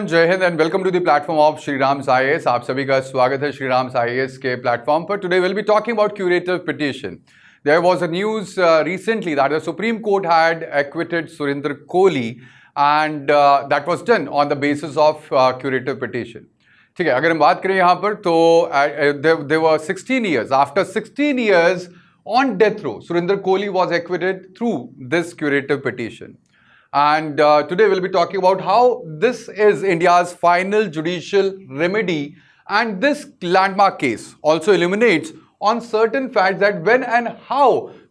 जय हिंद and welcome to the platform of Shri Ram IAS. आप सभी का स्वागत है श्री राम आईएएस के प्लेटफॉर्म पर। Today will be talking about curative petition. There was a news recently that the Supreme Court had acquitted Surinder Kohli and that was done on the basis of curative petition. ठीक है, अगर हम बात करें यहाँ पर तो there were 16 years. After 16 years on death row, Surinder Kohli was acquitted through this curative petition. And today we'll be talking about how this is India's final judicial remedy, and this landmark case also illuminates on certain facts that when and how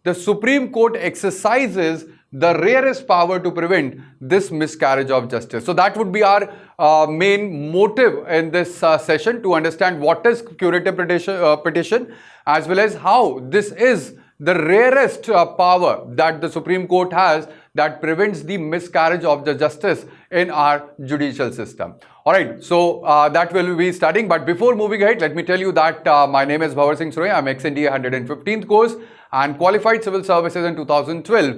the Supreme Court exercises the rarest power to prevent this miscarriage of justice. So that would be our main motive in this session, to understand what is curative petition as well as how this is the rarest power that the Supreme Court has that prevents the miscarriage of the justice in our judicial system. Alright, so that will be studying. But before moving ahead, let me tell you that my name is Bhavar Singh Surya. I'm ex-NDA 115th course and qualified civil services in 2012.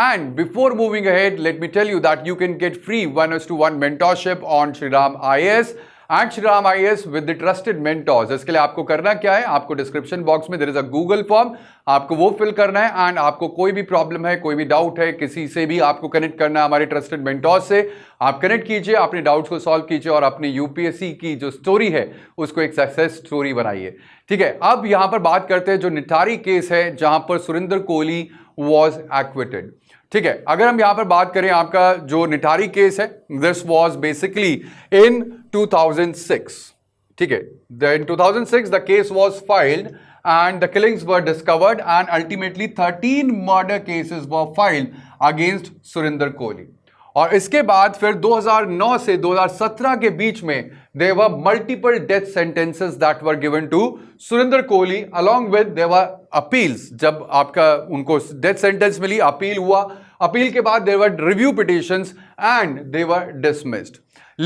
And before moving ahead, let me tell you that you can get free 1:1 mentorship on Shri Ram IAS and Shri Ram IAS with the trusted mentors. इसके लिए आपको करना क्या है, आपको description box में there is a Google form, आपको वो फिल करना है एंड आपको कोई भी प्रॉब्लम है, कोई भी डाउट है, किसी से भी आपको कनेक्ट करना है हमारे ट्रस्टेड मेंटोर्स से। आप कनेक्ट कीजिए, अपने डाउट्स को सॉल्व कीजिए और अपनी यूपीएससी की जो स्टोरी है उसको एक सक्सेस स्टोरी बनाइए। ठीक है, अब यहां पर बात करते हैं जो निठारी केस है जहां पर सुरिंदर कोहली वॉज एक्विटेड। ठीक है, अगर हम यहां पर बात करें आपका जो निठारी केस है, दिस वाज बेसिकली इन 2006। ठीक है, इन 2006 the case was filed and the killings were discovered and ultimately 13 murder cases were filed against Surinder Kohli. और इसके बाद फिर 2009 से 2017 के बीच में there were multiple death sentences that were given to Surinder Kohli, along with there were appeals. जब आपका उनको death sentence मिली, अपील हुआ, अपील के बाद there were review petitions and they were dismissed.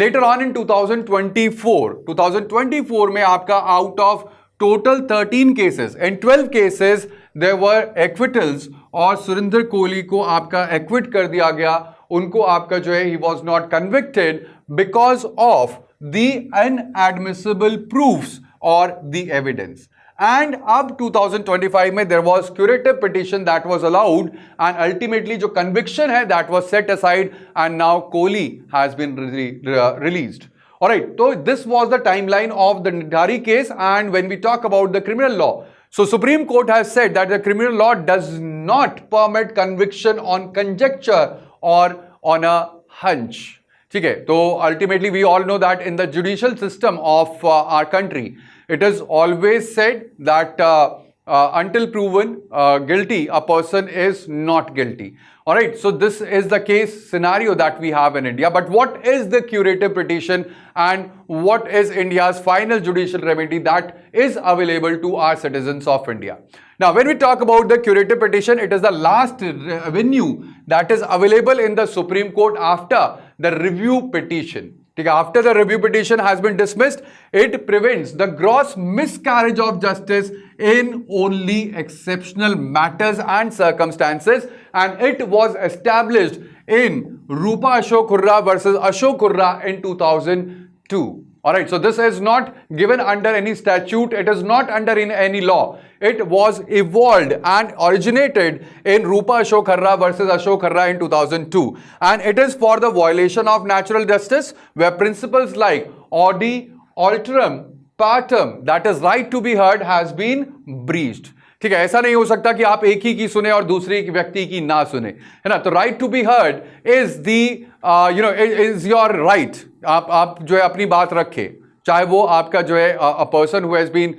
Later on in 2024 में आपका out of total 13 cases and 12 cases there were acquittals और सुरिंदर कोहली को आपका acquit कर दिया गया, उनको आपका जो है he was not convicted because of the inadmissible proofs or the evidence. And अब 2025 में there was curative petition that was allowed and ultimately जो conviction है that was set aside and now Kohli has been released. Alright, so this was the timeline of the Nidhari case. And when we talk about the criminal law, so Supreme Court has said that the criminal law does not permit conviction on conjecture or on a hunch. ठीक है, तो ultimately we all know that in the judicial system of our country, it is always said that until proven guilty, a person is not guilty. Alright, so this is the case scenario that we have in India. But what is the curative petition and what is India's final judicial remedy that is available to our citizens of India? Now, when we talk about the curative petition, it is the last avenue that is available in the Supreme Court after the review petition. After the review petition has been dismissed, it prevents the gross miscarriage of justice in only exceptional matters and circumstances, and it was established in Rupa Ashok Khurra versus Ashok Khurra in 2002. Alright, so this is not given under any statute, it is not under any law. It was evolved and originated in Rupa Ashok Khurra versus Ashok Khurra in 2002. And it is for the violation of natural justice, where principles like audi alterum partem, that is right to be heard, has been breached. ठीक है, ऐसा नहीं हो सकता कि आप एक ही की सुने और दूसरे व्यक्ति की ना सुने, है ना। तो right to be heard is the is your right. आप जो है अपनी बात रखें, चाहे वो आपका जो है a person who has been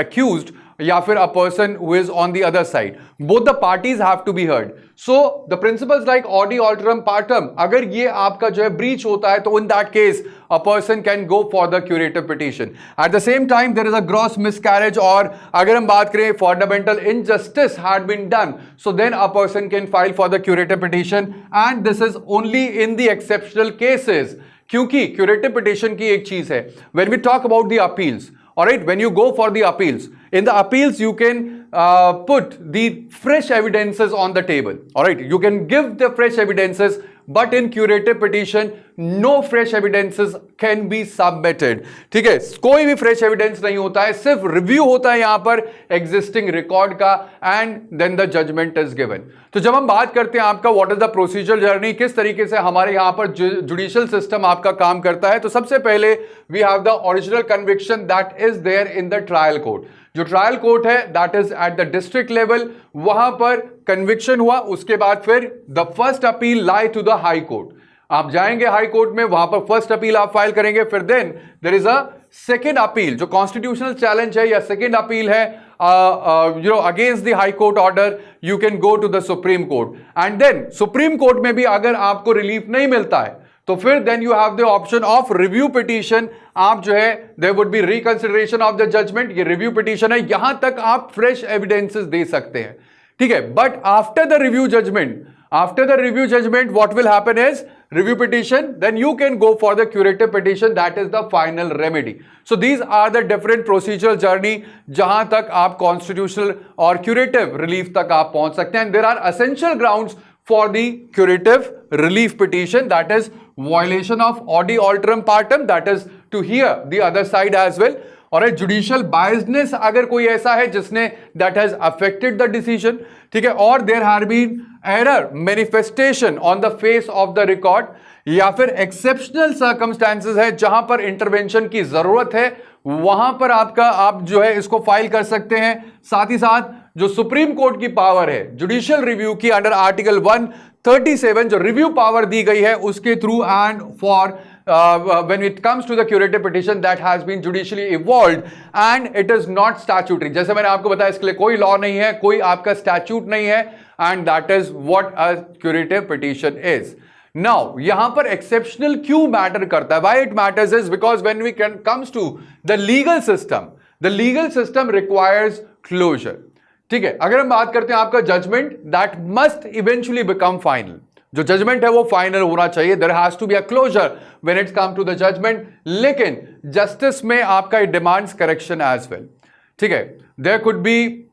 accused या फिर a person who is on the other side. Both the parties have to be heard. So the principles like audi alterum partem, अगर ये आपका जो है breach होता है तो in that case a person can go for the curative petition. At the same time there is a gross miscarriage, और अगर हम बात करें fundamental injustice had been done, so then a person can file for the curative petition, and this is only in the exceptional cases. क्योंकि curative petition की एक चीज है, when we talk about the appeals, alright, when you go for the appeals, in the appeals you can put the fresh evidences on the table. Alright, you can give the fresh evidences but in curative petition no fresh evidences can be submitted. ठीक है, कोई भी fresh evidence नहीं होता है, सिर्फ review होता है यहां पर एग्जिस्टिंग रिकॉर्ड का, and then the judgment is given. तो जब हम बात करते हैं आपका what is the procedure journey, किस तरीके से हमारे यहां पर जुडिशियल सिस्टम आपका काम करता है, तो सबसे पहले we have the original conviction that is there in the trial court. जो ट्रायल कोर्ट है that is at the district level, वहां पर कन्विक्शन हुआ, उसके बाद फिर the first appeal lie to the high court. आप जाएंगे हाई कोर्ट में, वहां पर फर्स्ट अपील आप फाइल करेंगे, फिर then there is a second appeal जो कॉन्स्टिट्यूशनल चैलेंज है या सेकेंड अपील है against the high court order, you can go to the supreme court, and then supreme court में भी अगर आपको रिलीफ नहीं मिलता है तो फिर then you have the option of review petition. आप जो है there would be reconsideration of the judgment, ये रिव्यू पिटीशन है, यहां तक आप फ्रेश एविडेंसेस दे सकते हैं. ठीक है, but after the review judgment what will happen is review petition, then you can go for the curative petition, that is the final remedy. So these are the different procedural journey जहां तक आप constitutional और curative relief तक आप पहुंच सकते हैं. There are essential grounds for the curative relief petition, that is violation of Audi alteram partem, that is to hear the other side as well, और जुडिशियल बायसनेस अगर कोई ऐसा है जिसने that has affected the decision. ठीक है, और there have been error manifestation on the face of the record, या फिर एक्सेप्शनल सर्कमस्टेंसेस है जहां पर इंटरवेंशन की जरूरत है, वहां पर आप जो है इसको फाइल कर सकते हैं. साथ ही साथ जो सुप्रीम कोर्ट की पावर है जुडिशियल रिव्यू की अंडर आर्टिकल 137 जो रिव्यू पावर दी गई है उसके through, and for when it comes to the curative petition that has been judicially evolved and it is not statutory. जैसे मैंने आपको बताया इसके लिए कोई लॉ नहीं है, कोई आपका स्टैट्यूट नहीं है, and that is what a curative petition is. Now यहां पर exceptional क्यों मैटर करता है? Why it matters is because when we comes to the legal system requires closure. ठीक है, अगर हम बात करते हैं आपका judgment that must eventually become final. जो जजमेंट है वो फाइनल होना चाहिए, there has to be a closure when it's come to the judgment, लेकिन जस्टिस में आपका it demands correction as well. ठीक है, there could be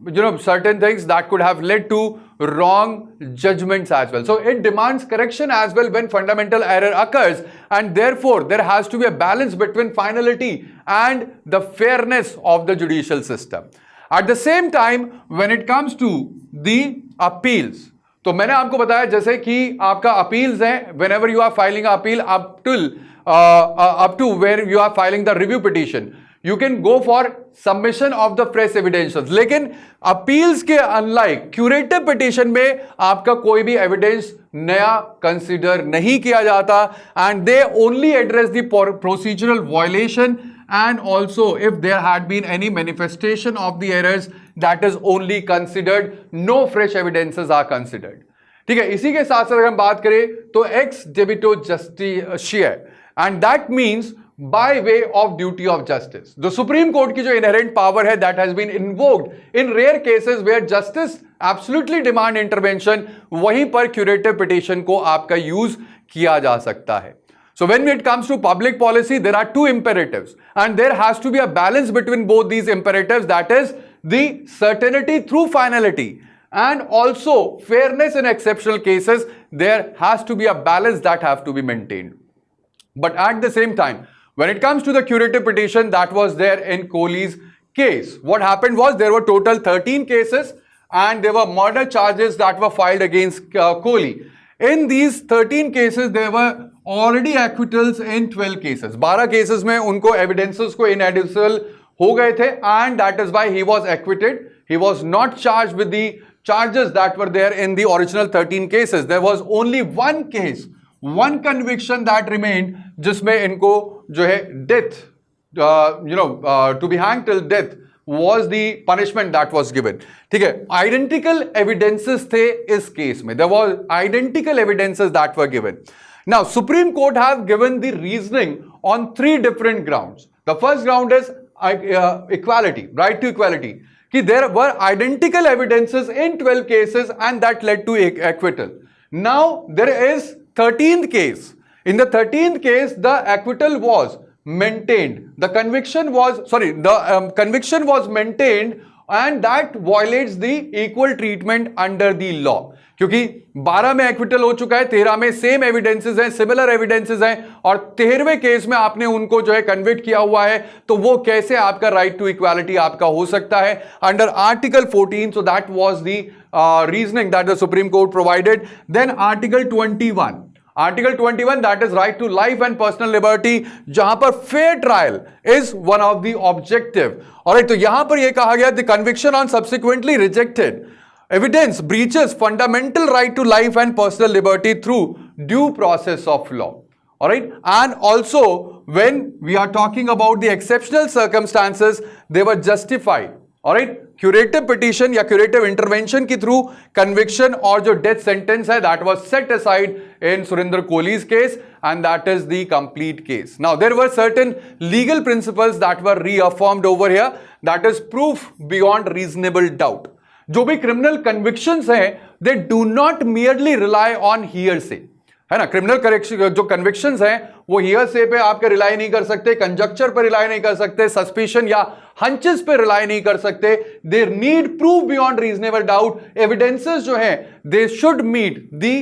certain things that could have led to wrong judgments as well, so it demands correction as well when fundamental error occurs, and therefore there has to be a balance between finality and the fairness of the judicial system. At the same time when it comes to the appeals, तो मैंने आपको बताया जैसे कि आपका appeals है, whenever you are filing appeal up to where you are filing the review petition, you can go for submission of the fresh evidences. लेकिन appeals के अनलाइक क्यूरेटिव पिटीशन में आपका कोई भी एविडेंस नया कंसीडर नहीं किया जाता, and they only address the procedural violation, and also if there had been any manifestation of the errors that is only considered, no fresh evidences are considered. ठीक है, इसी के साथ साथ अगर हम बात करें तो ex debito justitiae, and that means by way of duty of justice. The Supreme Court की जो inherent power है that has been invoked in rare cases where justice absolutely demand intervention, वहीं पर curative petition को आपका use किया जा सकता है. So when it comes to public policy, there are two imperatives, and there has to be a balance between both these imperatives, that is the certainty through finality and also fairness in exceptional cases. There has to be a balance that have to be maintained. But at the same time, when it comes to the curative petition that was there in Kohli's case, what happened was there were total 13 cases and there were murder charges that were filed against Kohli. In these 13 cases, there were already acquittals in 12 cases. 12 cases में उनको evidences को inadmissible हो गए थे, and that is why he was acquitted. He was not charged with the charges that were there in the original 13 cases. There was only one case, one conviction that remained, जिसमें इनको जो है death, to be hanged till death was the punishment that was given. ठीक है, identical evidences थे इस case में. There was identical evidences that were given. Now, Supreme Court have given the reasoning on 3 different grounds. The first ground is equality, right to equality. कि there were identical evidences in 12 cases and that led to acquittal. Now, there is 13th case. In the 13th case, the acquittal was maintained. The conviction was maintained and that violates the equal treatment under the law. क्योंकि 12 में acquittal हो चुका है, 13 में same evidences हैं, similar evidences हैं, और 13वें case में आपने उनको जो है कन्विक्ट किया हुआ है, तो वो कैसे आपका राइट टू इक्वालिटी आपका हो सकता है under article 14. So that was the reasoning that the supreme court provided. Then article 21, article 21 that is right to life and personal liberty, जहां पर fair trial is one of the objective. Alright, तो यहां पर यह कहा गया the conviction on subsequently rejected evidence breaches fundamental right to life and personal liberty through due process of law. All right, and also when we are talking about the exceptional circumstances, they were justified. All right, curative petition या curative intervention के through conviction और जो death sentence है that was set aside in Surinder Kohli's case, and that is the complete case. Now there were certain legal principles that were reaffirmed over here, that is proof beyond reasonable doubt. जो भी criminal convictions हैं, they do not merely rely on hearsay, है ना. Criminal जो convictions हैं वो hearsay पे आपके रिलाई नहीं कर सकते, कंजक्चर पे रिलाई नहीं कर सकते, सस्पिशन या हंचेस पे रिलाई नहीं कर सकते. They need proof beyond reasonable doubt. Evidences जो हैं they should meet the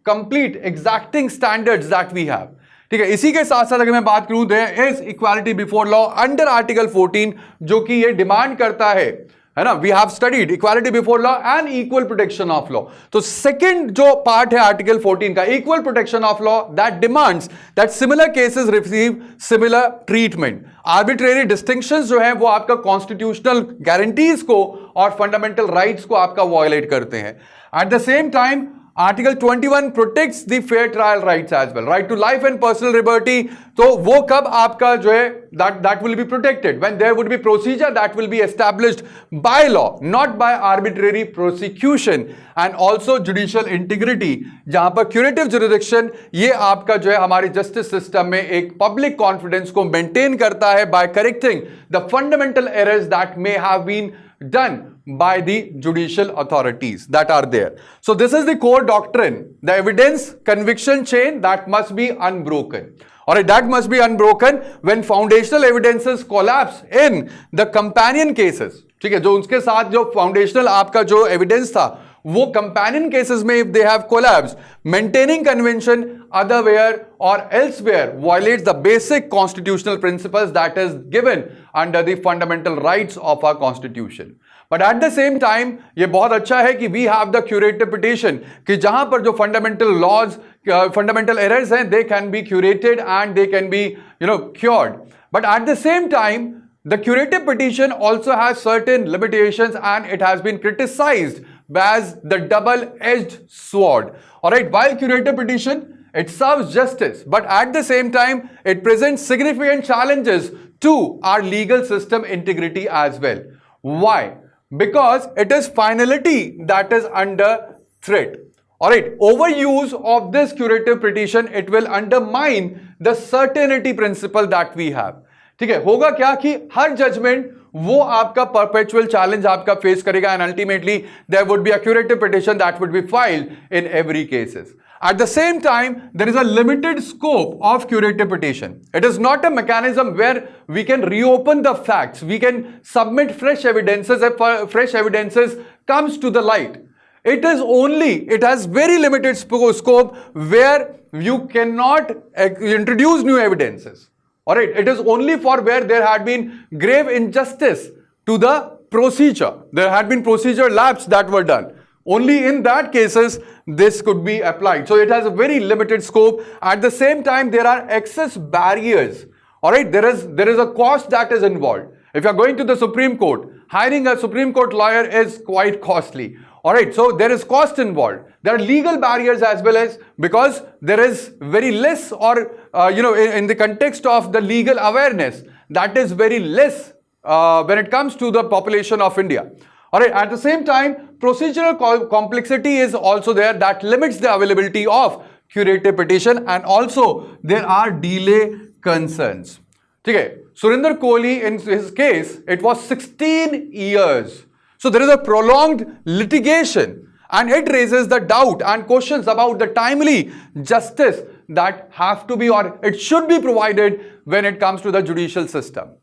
complete exacting standards that we have. ठीक है, इसी के साथ साथ अगर मैं बात करूं, there is equality before law under article 14, जो कि ये डिमांड करता है ना. We have studied equality before law and equal protection of law. तो सेकंड जो पार्ट है आर्टिकल 14 का, equal protection of law, that demands that similar cases receive similar treatment. Arbitrary distinctions जो है वो आपका कॉन्स्टिट्यूशनल गारंटीज को और फंडामेंटल राइट्स को आपका वायलेट करते हैं. At the same time article 21 protects the fair trial rights as well, right to life and personal liberty. तो वो कब आपका जो है that will be protected when there would be procedure that will be established by law, not by arbitrary prosecution, and also judicial integrity, जहां पर curative jurisdiction ये आपका जो है हमारे justice system में एक public confidence को maintain करता है by correcting the fundamental errors that may have been done by the judicial authorities that are there. So this is the core doctrine, the evidence conviction chain that must be unbroken. Alright, that must be unbroken when foundational evidences collapse in the companion cases. ठीक है, जो उसके साथ जो foundational आपका जो evidence था वो companion cases में if they have collapsed, maintaining convention otherwhere or elsewhere violates the basic constitutional principles that is given under the fundamental rights of our constitution. But at the same time ये बहुत अच्छा है कि we have the curative petition, कि जहां पर जो fundamental laws, fundamental errors हैं, they can be curated and they can be, cured. But at the same time, the curative petition also has certain limitations and it has been criticized as the double-edged sword. Alright, while curative petition, it serves justice, but at the same time, it presents significant challenges to our legal system integrity as well. Why? Because it is finality that is under threat. Alright, overuse of this curative petition, it will undermine the certainty principle that we have. ठीक है, होगा क्या कि हर judgment वो आपका perpetual challenge आपका face करेगा, and ultimately there would be a curative petition that would be filed in every cases. At the same time, there is a limited scope of curative petition. It is not a mechanism where we can reopen the facts. We can submit fresh evidences if fresh evidences comes to the light. It has very limited scope where you cannot introduce new evidences. Alright, it is only for where there had been grave injustice to the procedure. There had been procedure lapse that were done. Only in that cases this could be applied. So it has a very limited scope. At the same time, there are excess barriers. Alright, there is a cost that is involved. If you are going to the Supreme Court, hiring a Supreme Court lawyer is quite costly. Alright, so there is cost involved. There are legal barriers as well, as because there is very less, or in the context of the legal awareness, that is very less when it comes to the population of India. Alright, at the same time, procedural complexity is also there that limits the availability of curative petition, and also there are delay concerns. ठीक है, Surinder Kohli, in his case, it was 16 years. So there is a prolonged litigation, and it raises the doubt and questions about the timely justice that have to be, or it should be provided when it comes to the judicial system.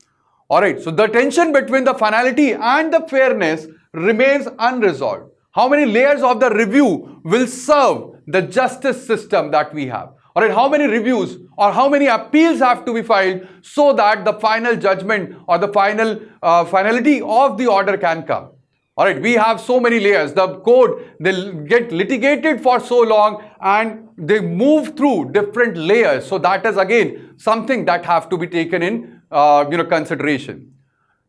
All right, so the tension between the finality and the fairness remains unresolved. How many layers of the review will serve the justice system that we have? All right, how many reviews or how many appeals have to be filed so that the final judgment or the finality of the order can come? All right, we have so many layers. The code, they'll get litigated for so long and they move through different layers. So that is again something that have to be taken in consideration.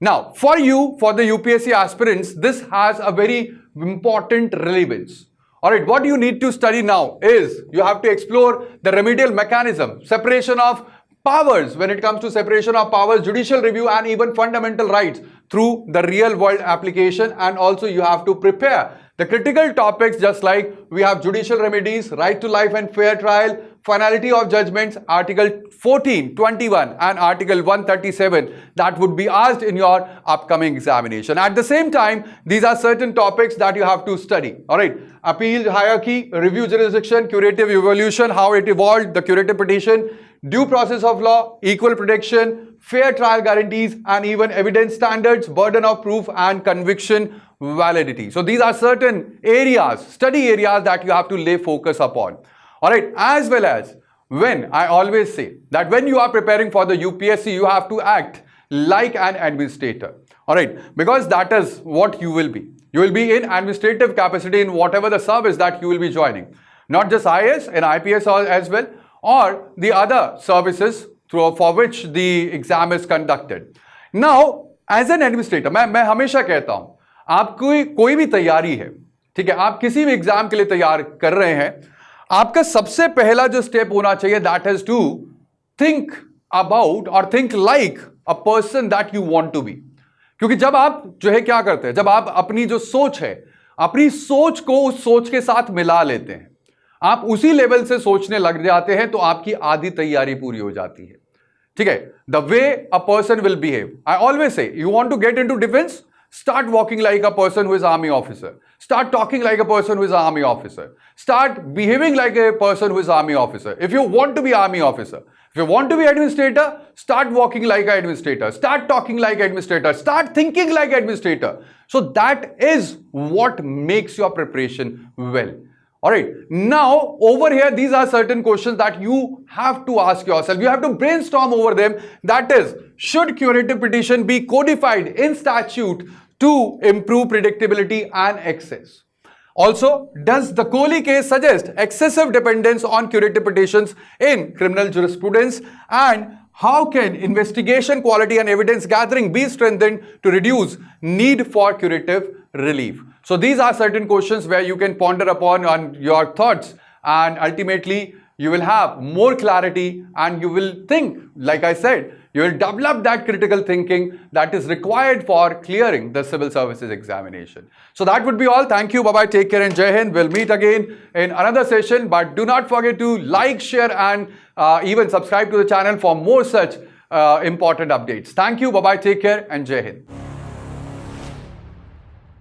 Now, for you, for the UPSC aspirants, this has a very important relevance. All right, what you need to study now is you have to explore the remedial mechanism, separation of powers when it comes to separation of powers, judicial review, and even fundamental rights through the real world application. And also you have to prepare the critical topics just like we have judicial remedies, right to life and fair trial, finality of judgments, Article 14, 21 and Article 137 that would be asked in your upcoming examination. At the same time, these are certain topics that you have to study. All right, appeal hierarchy, review jurisdiction, curative evolution, how it evolved, the curative petition, due process of law, equal protection, fair trial guarantees, and even evidence standards, burden of proof, and conviction validity. So these are certain areas, study areas that you have to lay focus upon. All right, as well as when I always say that when you are preparing for the UPSC, you have to act like an administrator. All right, because that is what you will be. You will be in administrative capacity in whatever the service that you will be joining. Not just IAS and IPS as well, or the other services for which the exam is conducted. Now, as an administrator, मैं हमेशा कहता हूं, आपकी कोई भी तैयारी है, ठीक है, आप किसी भी एग्जाम के लिए तैयार कर रहे हैं, आपका सबसे पहला जो स्टेप होना चाहिए, that is to think about or think like a person that you want to be. क्योंकि जब आप जो है क्या करते हैं, जब आप अपनी जो सोच है, अपनी सोच को उस सोच के साथ मिला लेते हैं, आप उसी लेवल से सोचने लग जाते हैं, तो आपकी आधी तैयारी पूरी हो जाती है. ठीक है, the way a person will behave. I always say, you want to get into defence, start walking like a person who is army officer, start talking like a person who is an army officer, start behaving like a person who is army officer. If you want to be army officer, if you want to be administrator, start walking like an administrator, start talking like an administrator, start thinking like an administrator. So that is what makes your preparation well. All right, now over here, these are certain questions that you have to ask yourself. You have to brainstorm over them. That is, should curative petition be codified in statute to improve predictability and access? Also, does the Kohli case suggest excessive dependence on curative petitions in criminal jurisprudence? And how can investigation quality and evidence gathering be strengthened to reduce need for curative relief? So these are certain questions where you can ponder upon on your thoughts, and ultimately you will have more clarity and you will think, like I said, you will develop that critical thinking that is required for clearing the civil services examination. So that would be all. Thank you. Bye-bye. Take care and Jai Hind. We'll meet again in another session, but do not forget to like, share and even subscribe to the channel for more such important updates. Thank you. Bye-bye. Take care and Jai Hind.